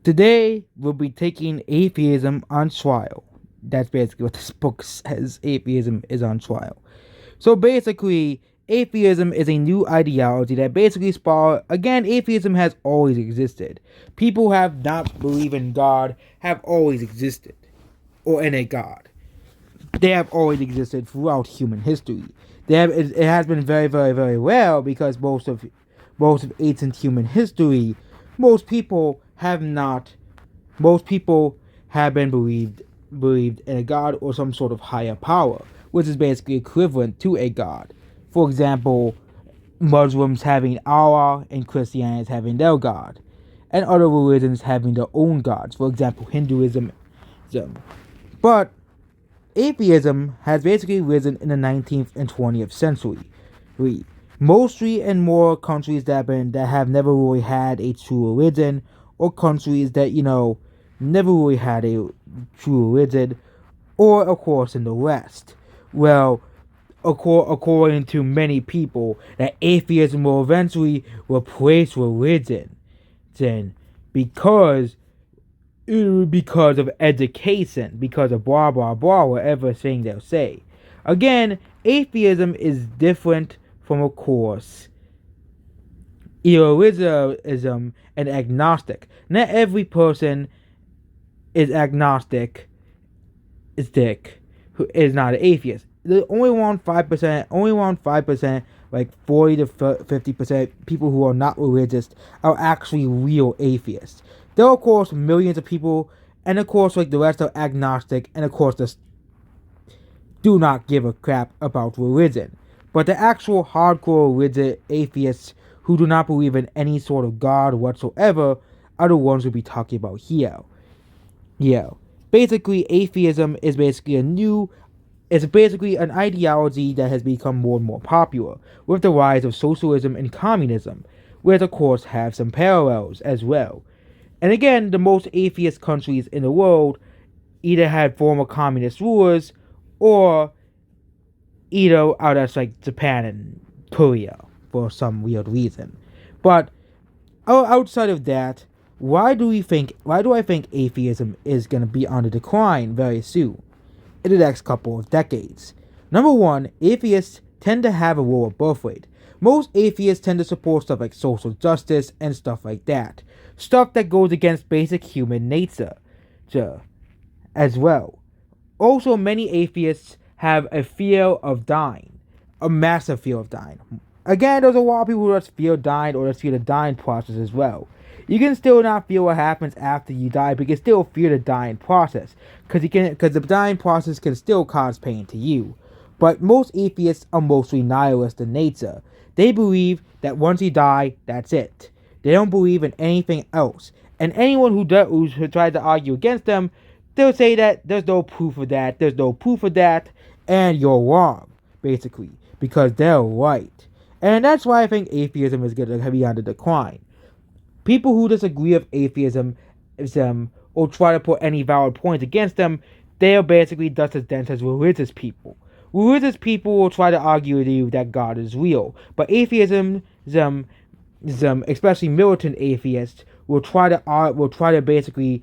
Today, we'll be taking atheism on trial. That's basically what this book says. Atheism is on trial. So basically, atheism is a new ideology that basically spawned. Again, atheism has always existed. People have not believed in God have always existed, or in a God. They have always existed throughout human history. It has been very, very, very well because most of ancient human history, most people have not. Most people have been believed in a god or some sort of higher power, which is basically equivalent to a god. For example, Muslims having Allah and Christians having their god, and other religions having their own gods. For example, Hinduism. But atheism has basically risen in the 19th and 20th century. Mostly in more countries that have never really had a true religion, or countries that never really had a true religion, or of course in the West. Well, according to many people, that atheism will eventually replace religion, then because of education, because of blah blah blah, whatever thing they'll say. Again, atheism is different from, of course, elitism and agnostic. Not every person is agnostic, who is not an atheist. There's only around 5%, like 40 to 50% people who are not religious are actually real atheists. There are, of course, millions of people, and of course, like the rest are agnostic, and of course, just do not give a crap about religion. But the actual hardcore religious atheists who do not believe in any sort of God whatsoever are the ones we'll be talking about here. Yeah. Basically, atheism is basically an ideology that has become more and more popular with the rise of socialism and communism, which of course have some parallels as well. And again, the most atheist countries in the world either had former communist rulers or either others like Japan and Korea for some weird reason. But outside of that, why do I think atheism is going to be on the decline very soon, in the next couple of decades? Number one, atheists tend to have a lower birth rate. Most atheists tend to support stuff like social justice and stuff like that. Stuff that goes against basic human nature as well. Also, many atheists have a fear of dying. A massive fear of dying. Again, there's a lot of people who just fear dying or just fear the dying process as well. You can still not feel what happens after you die, but you can still fear the dying process. Because the dying process can still cause pain to you. But most atheists are mostly nihilist in nature. They believe that once you die, that's it. They don't believe in anything else. And anyone who tries to argue against them, they'll say that there's no proof of that, and you're wrong, basically, because they're right. And that's why I think atheism is going to be on the decline. People who disagree with atheism or try to put any valid points against them, they are basically just as dense as religious people. Religious people will try to argue with you that God is real, but atheism, especially militant atheists, will try to basically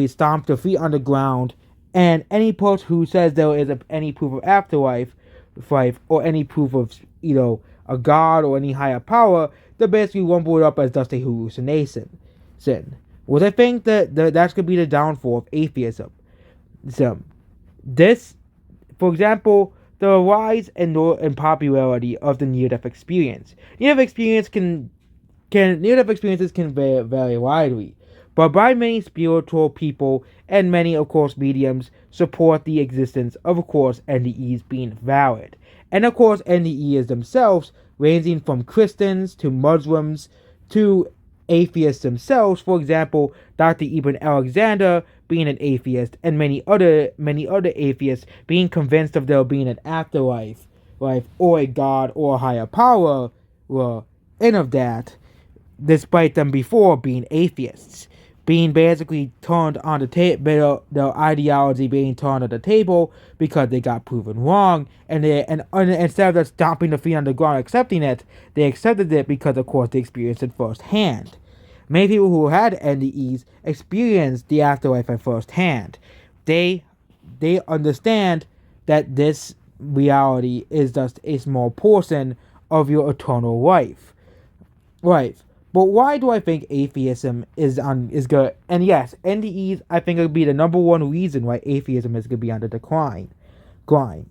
stomp their feet on the ground, and any person who says there is any proof of afterlife, or any proof of a god or any higher power, they basically rumble it up as just a hallucination. Well, I think that's gonna be the downfall of atheism. This, for example, the rise and popularity of the near-death experience. Near-death experiences can vary widely, but by many spiritual people and many, of course, mediums support the existence of course, NDEs being valid. And, of course, NDEs themselves, ranging from Christians to Muslims to atheists themselves. For example, Dr. Ibn Alexander being an atheist, and many other atheists being convinced of there being an afterlife, or a god or a higher power, and of that, despite them before being atheists, being basically turned on the table, their ideology being turned on the table because they got proven wrong, and instead of just stomping the feet on the ground accepting it, they accepted it because, of course, they experienced it firsthand. Many people who had NDEs experienced the afterlife at first hand. They they understand that this reality is just a small portion of your eternal life. Right. But why do I think atheism is good? And yes, NDEs I think would be the number one reason why atheism is gonna be on the decline. Grind.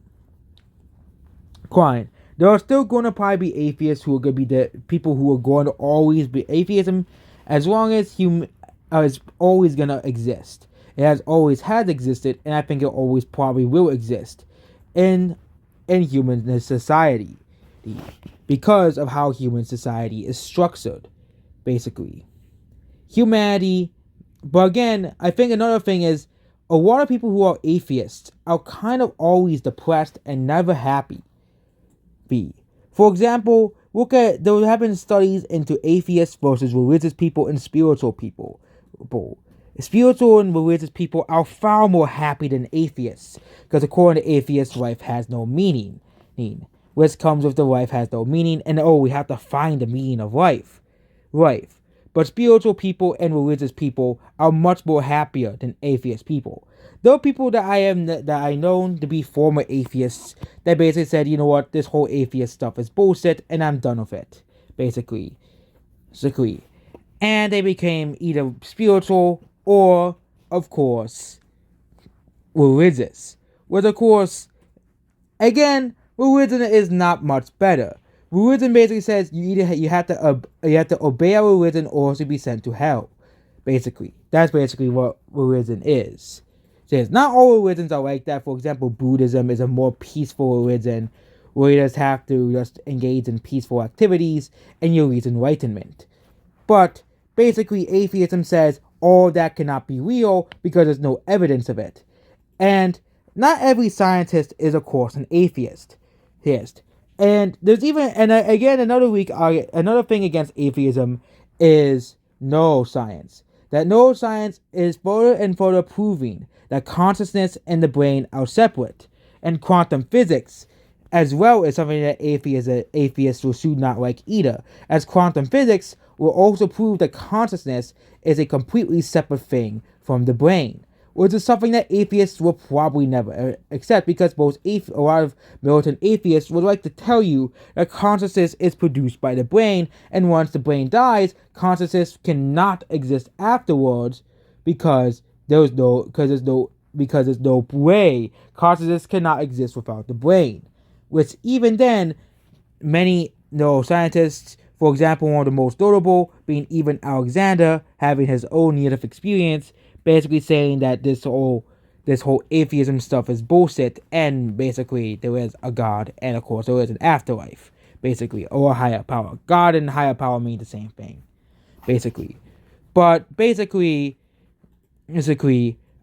Grind. There are still gonna probably be atheists who are gonna be the people who are going to always be atheism as long as human is always gonna exist. It has existed, and I think it always probably will exist in human society because of how human society is structured, basically. Humanity, but again, I think another thing is a lot of people who are atheists are kind of always depressed and never happy. For example, there have been studies into atheists versus religious people and spiritual people. Spiritual and religious people are far more happy than atheists, because according to atheists, life has no meaning. Which comes with the life has no meaning, and we have to find the meaning of life. Life. But spiritual people and religious people are much more happier than atheist people. There are people that I know to be former atheists that basically said, you know what, this whole atheist stuff is bullshit, and I'm done with it. Basically. And they became either spiritual or, of course, religious. Which, of course, again, religion is not much better. Religion basically says you have to obey our religion or else you'll be sent to hell. Basically, that's basically what religion is. Says not all religions are like that. For example, Buddhism is a more peaceful religion where you just have to just engage in peaceful activities and you'll reach enlightenment. But basically, atheism says all that cannot be real because there's no evidence of it. And not every scientist is, of course, an atheist. And there's even, and again, another thing against atheism is neuroscience. That neuroscience is further and further proving that consciousness and the brain are separate. And quantum physics, as well, is something that atheists will soon not like either, as quantum physics will also prove that consciousness is a completely separate thing from the brain, which is something that atheists will probably never accept, because a lot of militant atheists would like to tell you that consciousness is produced by the brain, and once the brain dies, consciousness cannot exist afterwards because there's no way consciousness cannot exist without the brain. Which even then, many neuroscientists, for example, one of the most notable being even Alexander, having his own near-death experience, basically saying that this whole atheism stuff is bullshit, and basically there is a God, and of course there is an afterlife, basically, or a higher power. God and higher power mean the same thing, basically. But basically,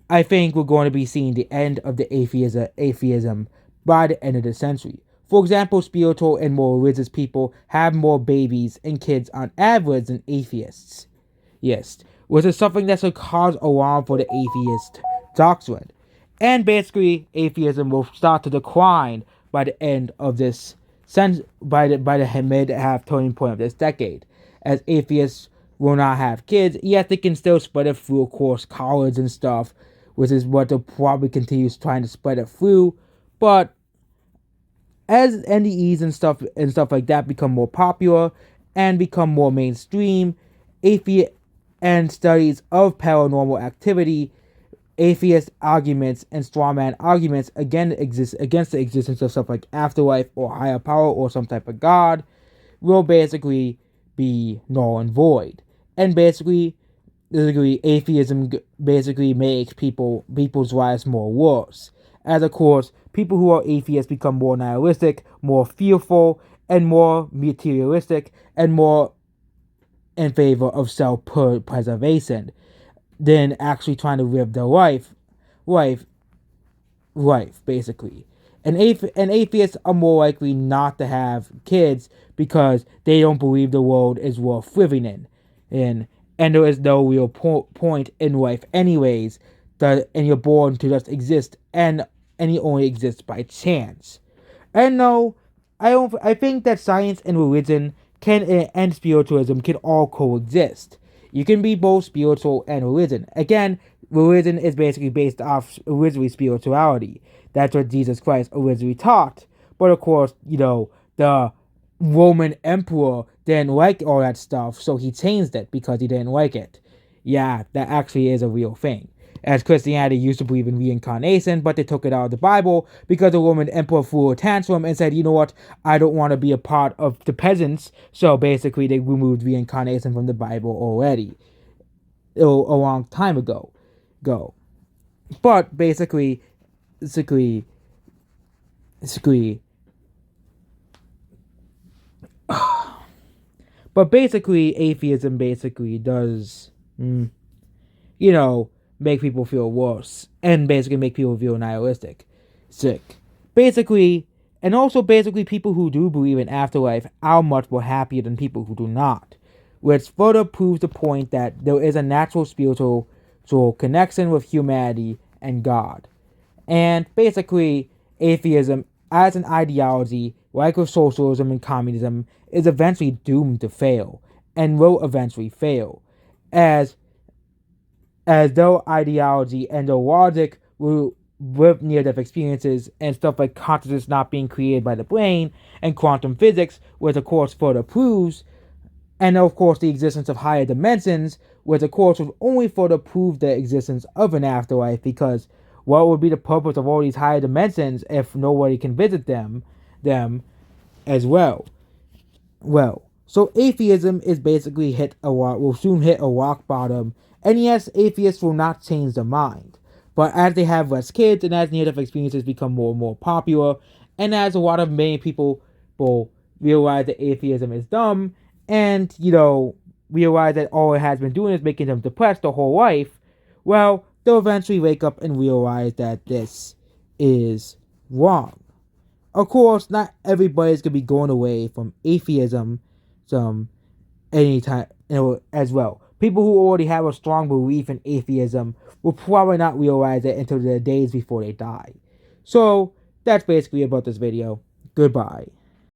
I think we're going to be seeing the end of the atheism by the end of the century. For example, spiritual and more religious people have more babies and kids on average than atheists. Yes, which is something that's a cause alarm for the atheist doctrine. And basically, atheism will start to decline by the end of this by the mid-half turning point of this decade, as atheists will not have kids, yet they can still spread it through, of course, college and stuff, which is what they'll probably continue trying to spread it through. But as NDEs and stuff like that become more popular and become more mainstream, and studies of paranormal activity, atheist arguments and strawman arguments exist against the existence of stuff like afterlife or higher power or some type of God will basically be null and void. And basically atheism basically makes people's lives more worse. As of course, people who are atheists become more nihilistic, more fearful, and more materialistic, and more in favor of self-preservation than actually trying to live their life, basically. And atheists are more likely not to have kids because they don't believe the world is worth living in. And there is no real point in life anyways, and you're born to just exist, and it only exists by chance. And no, I think that science and religion and spiritualism can all coexist. You can be both spiritual and religion. Again, religion is basically based off originally spirituality. That's what Jesus Christ originally taught. But of course, the Roman emperor didn't like all that stuff, so he changed it because he didn't like it. Yeah, that actually is a real thing. As Christianity used to believe in reincarnation, but they took it out of the Bible because the Roman emperor threw a tantrum and said, you know what, I don't want to be a part of the peasants. So basically, they removed reincarnation from the Bible already, a long time ago. But basically, but basically, atheism basically does, make people feel worse and basically make people feel nihilistic, sick. Basically, and also basically, people who do believe in afterlife are much more happier than people who do not, which further proves the point that there is a natural spiritual connection with humanity and God. And basically, atheism as an ideology, like with socialism and communism, is eventually doomed to fail and will eventually fail, as though ideology and the logic will with near-death experiences and stuff like consciousness not being created by the brain and quantum physics, which of course further proves, and of course the existence of higher dimensions, which of course would only further prove the existence of an afterlife, because what would be the purpose of all these higher dimensions if nobody can visit them as well? Well, so atheism is basically will soon hit a rock bottom, and yes, atheists will not change their mind. But as they have less kids and as near-death experiences become more and more popular, and as a lot of many people will realize that atheism is dumb, and realize that all it has been doing is making them depressed their whole life, well, they'll eventually wake up and realize that this is wrong. Of course, not everybody's gonna be going away from atheism anytime as well. People who already have a strong belief in atheism will probably not realize it until the days before they die. So that's basically about this video. Goodbye.